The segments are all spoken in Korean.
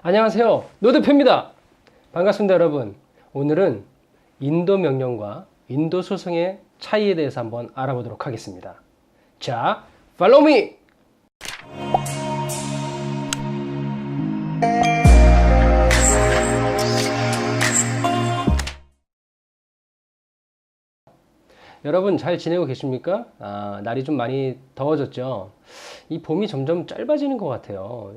안녕하세요, 노 대표입니다. 반갑습니다, 여러분. 오늘은 인도 명령과 인도 소송의 차이에 대해서 한번 알아보도록 하겠습니다. 자, follow me! 여러분 잘 지내고 계십니까? 날이 좀 많이 더워졌죠? 이 봄이 점점 짧아지는 것 같아요.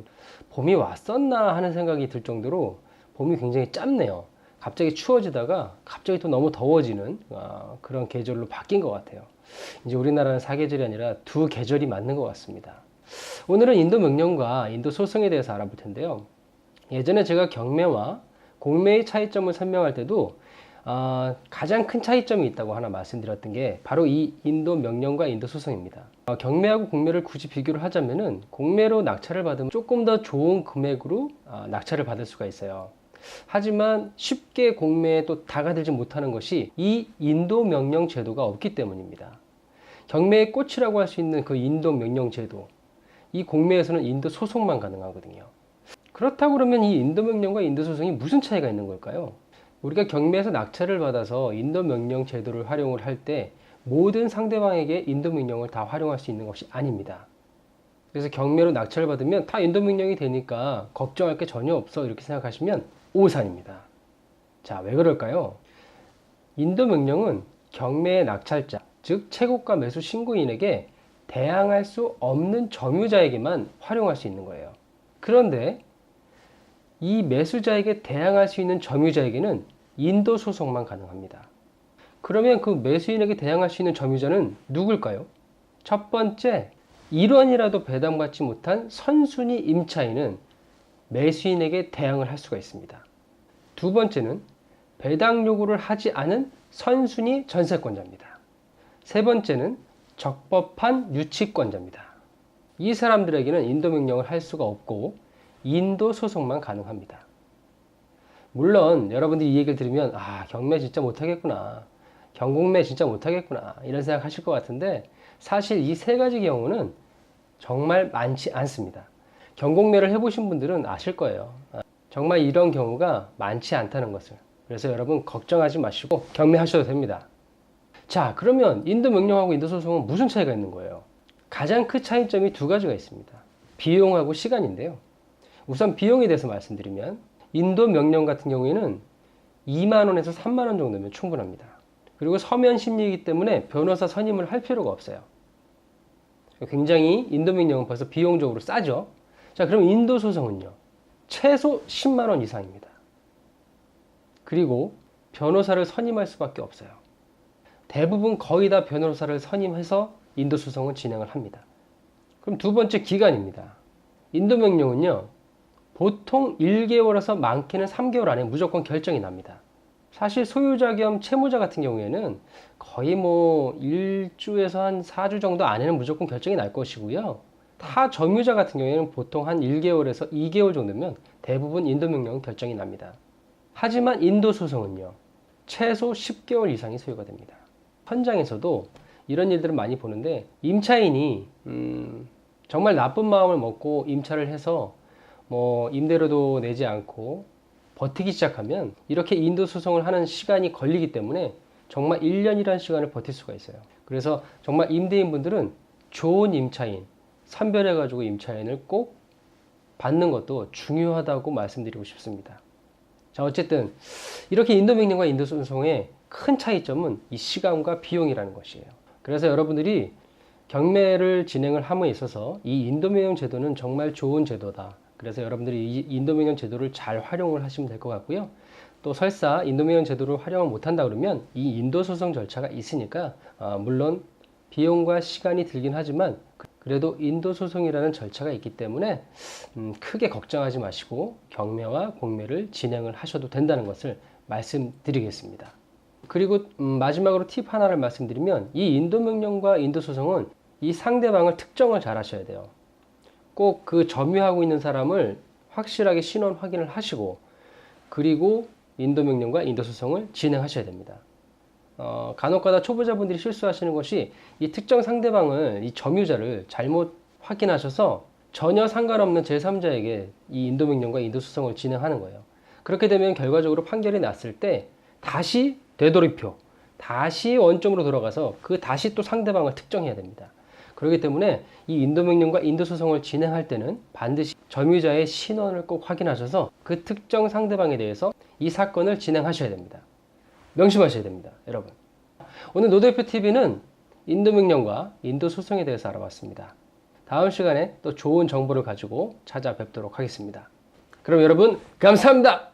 봄이 왔었나 하는 생각이 들 정도로 봄이 굉장히 짧네요. 갑자기 추워지다가 갑자기 또 너무 더워지는 그런 계절로 바뀐 것 같아요. 이제 우리나라는 사계절이 아니라 두 계절이 맞는 것 같습니다. 오늘은 인도 명령과 인도 소송에 대해서 알아볼 텐데요. 예전에 제가 경매와 공매의 차이점을 설명할 때도 가장 큰 차이점이 있다고 하나 말씀드렸던 게 바로 이 인도 명령과 인도 소송입니다. 경매하고 공매를 굳이 비교를 하자면은 공매로 낙찰을 받으면 조금 더 좋은 금액으로 낙찰을 받을 수가 있어요. 하지만 쉽게 공매에 또 다가들지 못하는 것이 이 인도 명령 제도가 없기 때문입니다. 경매의 꽃이라고 할 수 있는 그 인도 명령 제도, 이 공매에서는 인도 소송만 가능하거든요. 그렇다고 그러면 이 인도 명령과 인도 소송이 무슨 차이가 있는 걸까요? 우리가 경매에서 낙찰을 받아서 인도 명령 제도를 활용을 할 때 모든 상대방에게 인도 명령을 다 활용할 수 있는 것이 아닙니다. 그래서 경매로 낙찰을 받으면 다 인도 명령이 되니까 걱정할 게 전혀 없어 이렇게 생각하시면 오산입니다. 자, 왜 그럴까요? 인도 명령은 경매의 낙찰자, 즉 채고가 매수 신고인에게 대항할 수 없는 점유자에게만 활용할 수 있는 거예요. 그런데 이 매수자에게 대항할 수 있는 점유자에게는 인도 소송만 가능합니다. 그러면 그 매수인에게 대항할 수 있는 점유자는 누굴까요? 첫 번째, 1원이라도 배당받지 못한 선순위 임차인은 매수인에게 대항을 할 수가 있습니다. 두 번째는 배당 요구를 하지 않은 선순위 전세권자입니다. 세 번째는 적법한 유치권자입니다. 이 사람들에게는 인도 명령을 할 수가 없고 인도 소송만 가능합니다. 물론 여러분들이 이 얘기를 들으면 경매 진짜 못하겠구나, 경공매 진짜 못하겠구나 이런 생각 하실 것 같은데 사실 이 세 가지 경우는 정말 많지 않습니다. 경공매를 해보신 분들은 아실 거예요. 정말 이런 경우가 많지 않다는 것을. 그래서 여러분 걱정하지 마시고 경매하셔도 됩니다. 자, 그러면 인도 명령하고 인도 소송은 무슨 차이가 있는 거예요? 가장 큰 차이점이 두 가지가 있습니다. 비용하고 시간인데요. 우선 비용에 대해서 말씀드리면 인도 명령 같은 경우에는 2만 원에서 3만 원 정도면 충분합니다. 그리고 서면 심리이기 때문에 변호사 선임을 할 필요가 없어요. 굉장히 인도 명령은 벌써 비용적으로 싸죠. 자, 그럼 인도 소송은요. 최소 10만 원 이상입니다. 그리고 변호사를 선임할 수밖에 없어요. 대부분 거의 다 변호사를 선임해서 인도 소송은 진행을 합니다. 그럼 두 번째 기간입니다. 인도 명령은요. 보통 1개월에서 많게는 3개월 안에 무조건 결정이 납니다. 사실 소유자 겸 채무자 같은 경우에는 거의 1주에서 한 4주 정도 안에는 무조건 결정이 날 것이고요. 타 점유자 같은 경우에는 보통 한 1개월에서 2개월 정도면 대부분 인도 명령은 결정이 납니다. 하지만 인도 소송은요. 최소 10개월 이상이 소요가 됩니다. 현장에서도 이런 일들을 많이 보는데 임차인이 정말 나쁜 마음을 먹고 임차를 해서 임대료도 내지 않고 버티기 시작하면 이렇게 인도 소송을 하는 시간이 걸리기 때문에 정말 1년이라는 시간을 버틸 수가 있어요. 그래서 정말 임대인분들은 좋은 임차인, 선별해가지고 임차인을 꼭 받는 것도 중요하다고 말씀드리고 싶습니다. 자, 어쨌든 이렇게 인도 명령과 인도 소송의 큰 차이점은 이 시간과 비용이라는 것이에요. 그래서 여러분들이 경매를 진행을 함에 있어서 이 인도 명령 제도는 정말 좋은 제도다. 그래서 여러분들이 이 인도 명령 제도를 잘 활용을 하시면 될 것 같고요. 또 설사 인도 명령 제도를 활용을 못한다 그러면 이 인도 소송 절차가 있으니까 물론 비용과 시간이 들긴 하지만 그래도 인도 소송이라는 절차가 있기 때문에 크게 걱정하지 마시고 경매와 공매를 진행을 하셔도 된다는 것을 말씀드리겠습니다. 그리고 마지막으로 팁 하나를 말씀드리면 이 인도 명령과 인도 소송은 이 상대방을 특정을 잘 하셔야 돼요. 꼭 그 점유하고 있는 사람을 확실하게 신원 확인을 하시고 그리고 인도 명령과 인도 소송을 진행하셔야 됩니다. 간혹가다 초보자분들이 실수하시는 것이 이 특정 상대방을, 이 점유자를 잘못 확인하셔서 전혀 상관없는 제3자에게 이 인도명령과 인도수송을 진행하는 거예요. 그렇게 되면 결과적으로 판결이 났을 때 다시 되돌이표, 다시 원점으로 돌아가서 그 다시 또 상대방을 특정해야 됩니다. 그렇기 때문에 이 인도명령과 인도소송을 진행할 때는 반드시 점유자의 신원을 꼭 확인하셔서 그 특정 상대방에 대해서 이 사건을 진행하셔야 됩니다. 명심하셔야 됩니다, 여러분. 오늘 노대표TV는 인도명령과 인도소송에 대해서 알아봤습니다. 다음 시간에 또 좋은 정보를 가지고 찾아뵙도록 하겠습니다. 그럼 여러분, 감사합니다.